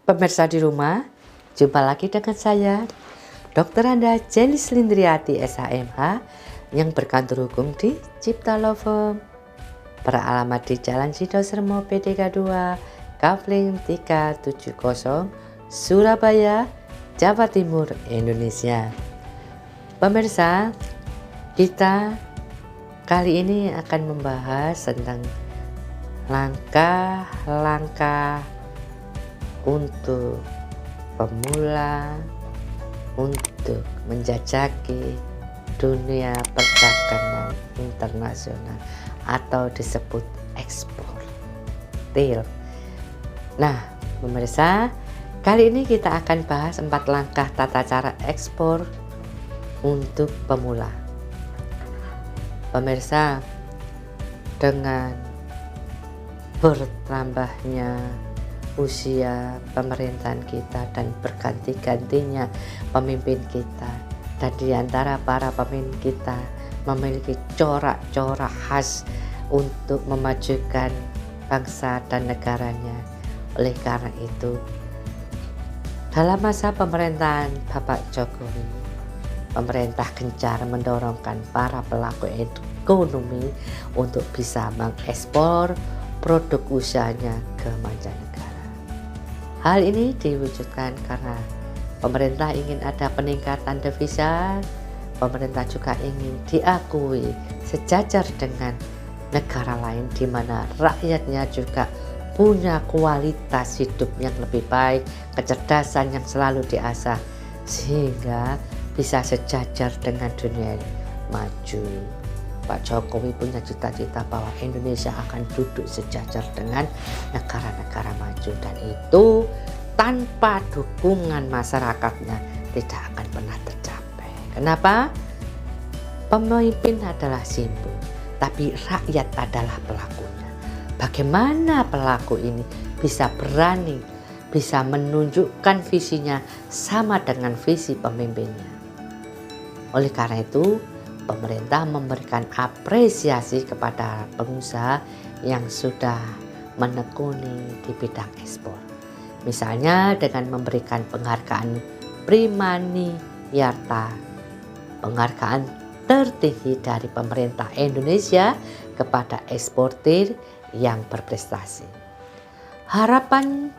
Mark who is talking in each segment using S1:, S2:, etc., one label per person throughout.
S1: Pemirsa di rumah, jumpa lagi dengan saya, Dr. Anda Jenny Slindriati SHMH yang berkantor hukum di Cipta Law Firm. Beralamat di Jalan Sidosermo PD32, Kavling 370, Surabaya, Jawa Timur, Indonesia. Pemirsa, kita kali ini akan membahas tentang langkah-langkah untuk pemula untuk menjajaki dunia perdagangan internasional atau disebut ekspor. Nah, pemirsa, kali ini kita akan bahas 4 langkah tata cara ekspor untuk pemula. Pemirsa, dengan bertambahnya usia pemerintahan kita dan berganti-gantinya pemimpin kita, dan di antara para pemimpin kita memiliki corak-corak khas untuk memajukan bangsa dan negaranya. Oleh karena itu, dalam masa pemerintahan Bapak Jokowi, pemerintah gencar mendorongkan para pelaku ekonomi untuk bisa mengekspor produk usahanya ke mancanegara. Hal ini diwujudkan karena pemerintah ingin ada peningkatan devisa. Pemerintah juga ingin diakui sejajar dengan negara lain di mana rakyatnya juga punya kualitas hidup yang lebih baik, kecerdasan yang selalu diasah sehingga bisa sejajar dengan dunia maju. Pak Jokowi punya cita-cita bahwa Indonesia akan duduk sejajar dengan negara-negara maju, dan itu tanpa dukungan masyarakatnya tidak akan pernah tercapai. Kenapa? Pemimpin adalah simbol, tapi rakyat adalah pelakunya. Bagaimana pelaku ini bisa berani, bisa menunjukkan visinya sama dengan visi pemimpinnya. Oleh karena itu, pemerintah memberikan apresiasi kepada pengusaha yang sudah menekuni di bidang ekspor. Misalnya dengan memberikan penghargaan Primaniyarta, penghargaan tertinggi dari pemerintah Indonesia kepada eksportir yang berprestasi. Harapan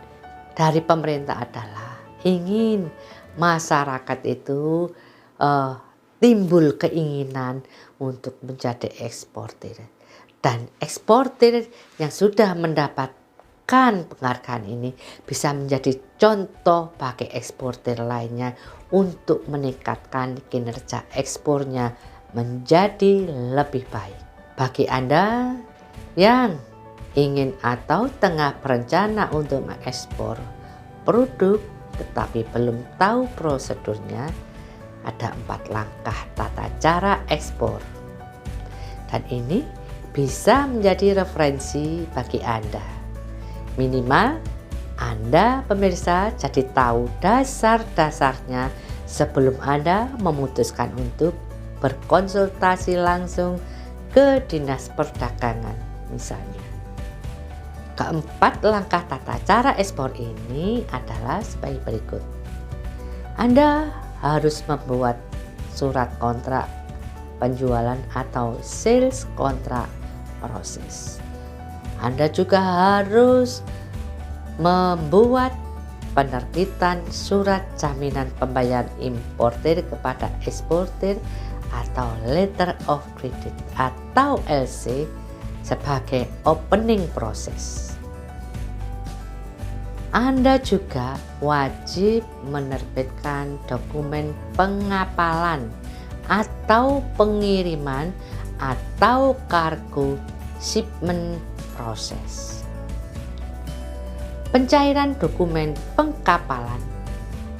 S1: dari pemerintah adalah ingin masyarakat itu timbul keinginan untuk menjadi eksportir, dan eksportir yang sudah mendapatkan penghargaan ini bisa menjadi contoh bagi eksportir lainnya untuk meningkatkan kinerja ekspornya menjadi lebih baik. Bagi Anda yang ingin atau tengah berencana untuk mengekspor produk tetapi belum tahu prosedurnya, ada 4 langkah tata cara ekspor, dan ini bisa menjadi referensi bagi Anda. Minimal Anda pemirsa jadi tahu dasar-dasarnya sebelum Anda memutuskan untuk berkonsultasi langsung ke Dinas Perdagangan misalnya. Keempat langkah tata cara ekspor ini adalah sebagai berikut. Anda harus membuat surat kontrak penjualan atau sales kontrak proses. Anda juga harus membuat penerbitan surat jaminan pembayaran importir kepada eksportir atau letter of credit atau LC sebagai opening process. Anda juga wajib menerbitkan dokumen pengapalan atau pengiriman atau kargo shipment process. Pencairan dokumen pengkapalan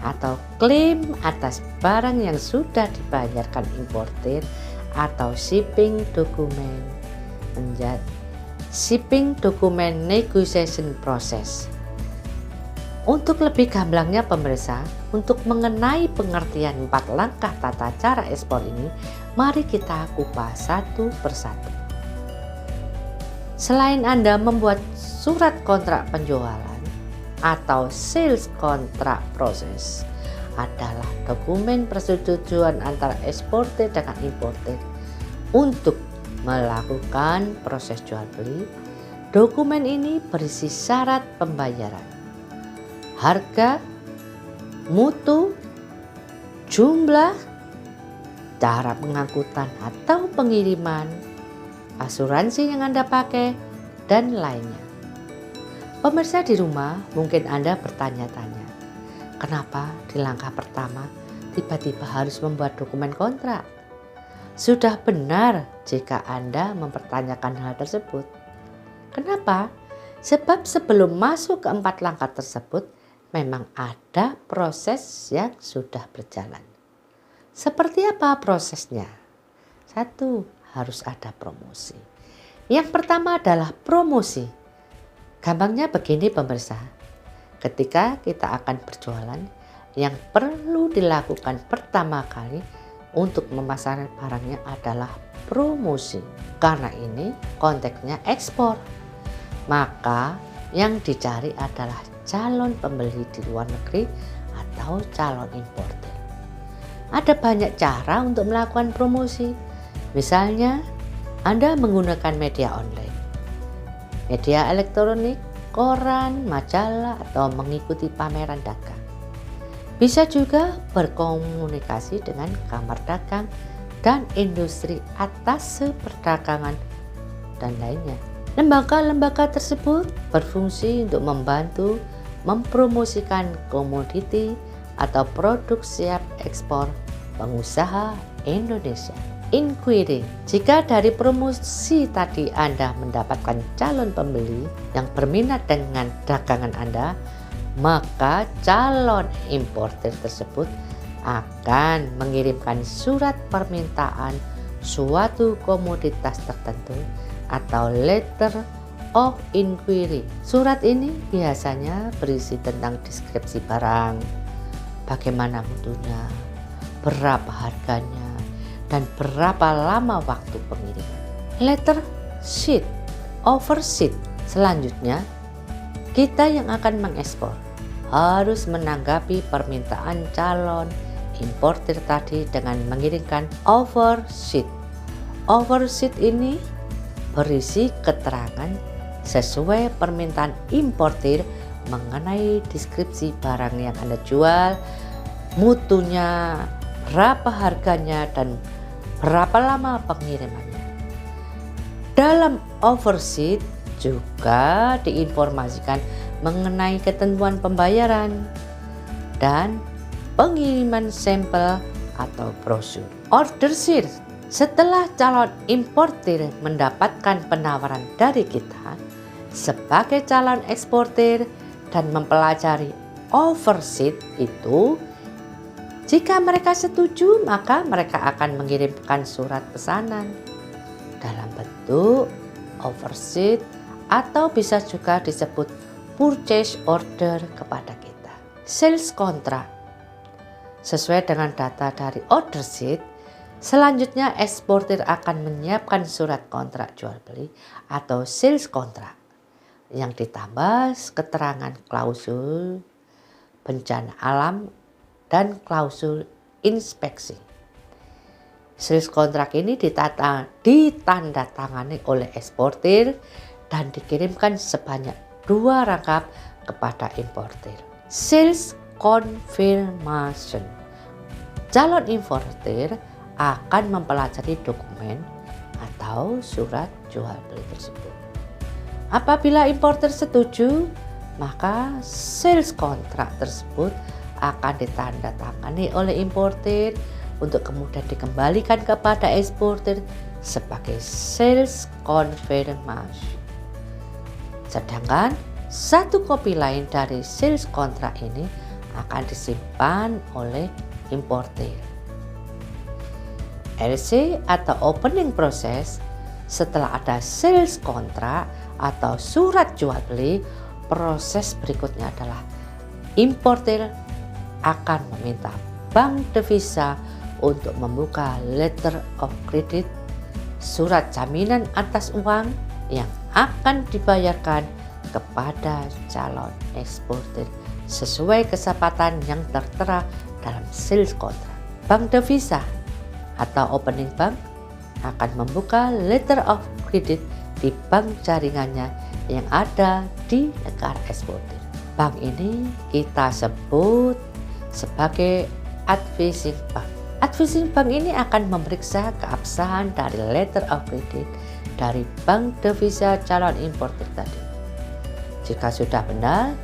S1: atau klaim atas barang yang sudah dibayarkan importir atau shipping dokumen negotiation process. Untuk lebih gamblangnya pemirsa, untuk mengenai pengertian 4 langkah tata cara ekspor ini, mari kita kupas satu persatu. Selain Anda membuat surat kontrak penjualan atau sales contract process adalah dokumen persetujuan antara eksportir dengan importir untuk melakukan proses jual beli. Dokumen ini berisi syarat pembayaran, harga, mutu, jumlah, cara pengangkutan atau pengiriman, asuransi yang Anda pakai, dan lainnya. Pemirsa di rumah, mungkin Anda bertanya-tanya, kenapa di langkah pertama tiba-tiba harus membuat dokumen kontrak? Sudah benar jika Anda mempertanyakan hal tersebut. Kenapa? Sebab sebelum masuk ke 4 langkah tersebut, memang ada proses yang sudah berjalan. Seperti apa prosesnya? 1. Harus ada promosi. Yang pertama adalah promosi. Gampangnya begini pemirsa, ketika kita akan berjualan, yang perlu dilakukan pertama kali untuk memasarkan barangnya adalah promosi. Karena ini konteksnya ekspor, maka yang dicari adalah calon pembeli di luar negeri atau calon importer. Ada banyak cara untuk melakukan promosi. Misalnya, Anda menggunakan media online, media elektronik, koran, majalah, atau mengikuti pameran dagang. Bisa juga berkomunikasi dengan kamar dagang dan industri atas perdagangan dan lainnya. Lembaga-lembaga tersebut berfungsi untuk membantu mempromosikan komoditi atau produk siap ekspor pengusaha Indonesia. Inquiry. Jika dari promosi tadi Anda mendapatkan calon pembeli yang berminat dengan dagangan Anda, maka calon importer tersebut akan mengirimkan surat permintaan suatu komoditas tertentu atau letter of inquiry. Surat ini biasanya berisi tentang deskripsi barang, bagaimana mutunya, berapa harganya, dan berapa lama waktu pengiriman. Letter sheet, offer sheet. Selanjutnya, kita yang akan mengekspor harus menanggapi permintaan calon importer tadi dengan mengirimkan offer sheet. Offer sheet ini berisi keterangan sesuai permintaan importer mengenai deskripsi barang yang Anda jual, mutunya, berapa harganya, dan berapa lama pengirimannya. Dalam offer sheet juga diinformasikan mengenai ketentuan pembayaran dan pengiriman sampel atau brosur. Order sheet. Setelah calon importer mendapatkan penawaran dari kita sebagai calon eksportir dan mempelajari offer sheet itu, jika mereka setuju, maka mereka akan mengirimkan surat pesanan dalam bentuk offer sheet atau bisa juga disebut purchase order kepada kita. Sales contract. Sesuai dengan data dari order sheet, selanjutnya eksportir akan menyiapkan surat kontrak jual beli atau sales contract yang ditambah keterangan klausul bencana alam dan klausul inspeksi. Sales contract ini ditandatangani oleh eksportir dan dikirimkan sebanyak 2 rangkap kepada importir. Sales confirmation. Calon importir akan mempelajari dokumen atau surat jual beli tersebut. Apabila importir setuju, maka sales contract tersebut akan ditandatangani oleh importir untuk kemudian dikembalikan kepada eksportir sebagai sales confirmation. Sedangkan satu kopi lain dari sales contract ini akan disimpan oleh importir. LC atau opening process. Setelah ada sales contract atau surat jual beli, proses berikutnya adalah importir akan meminta bank devisa untuk membuka letter of credit, surat jaminan atas uang yang akan dibayarkan kepada calon eksportir sesuai kesepakatan yang tertera dalam sales contract. Bank devisa atau opening bank akan membuka letter of credit di bank jaringannya yang ada di negara eksportir. Bank ini kita sebut sebagai advising bank. Advising bank ini akan memeriksa keabsahan dari letter of credit dari bank devisa calon importer tadi. Jika sudah benar,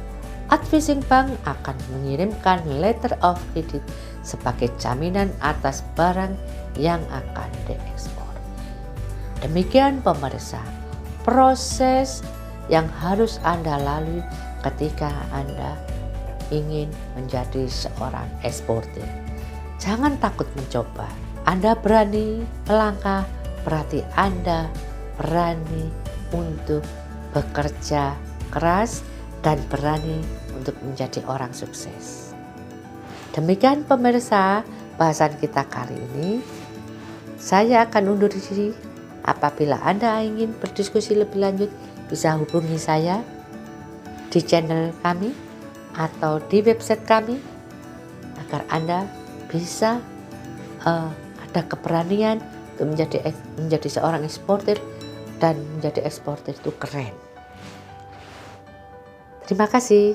S1: advising bank akan mengirimkan letter of credit sebagai jaminan atas barang yang akan diekspor. Demikian pemirsa, proses yang harus Anda lalui ketika Anda ingin menjadi seorang eksportir. Jangan takut mencoba. Anda berani melangkah, berarti Anda berani untuk bekerja keras dan berani untuk menjadi orang sukses. Demikian pemirsa, bahasan kita kali ini. Saya akan undur diri. Apabila Anda ingin berdiskusi lebih lanjut, bisa hubungi saya di channel kami atau di website kami agar Anda bisa ada keberanian untuk menjadi seorang eksportir dan menjadi eksportir itu keren. Terima kasih.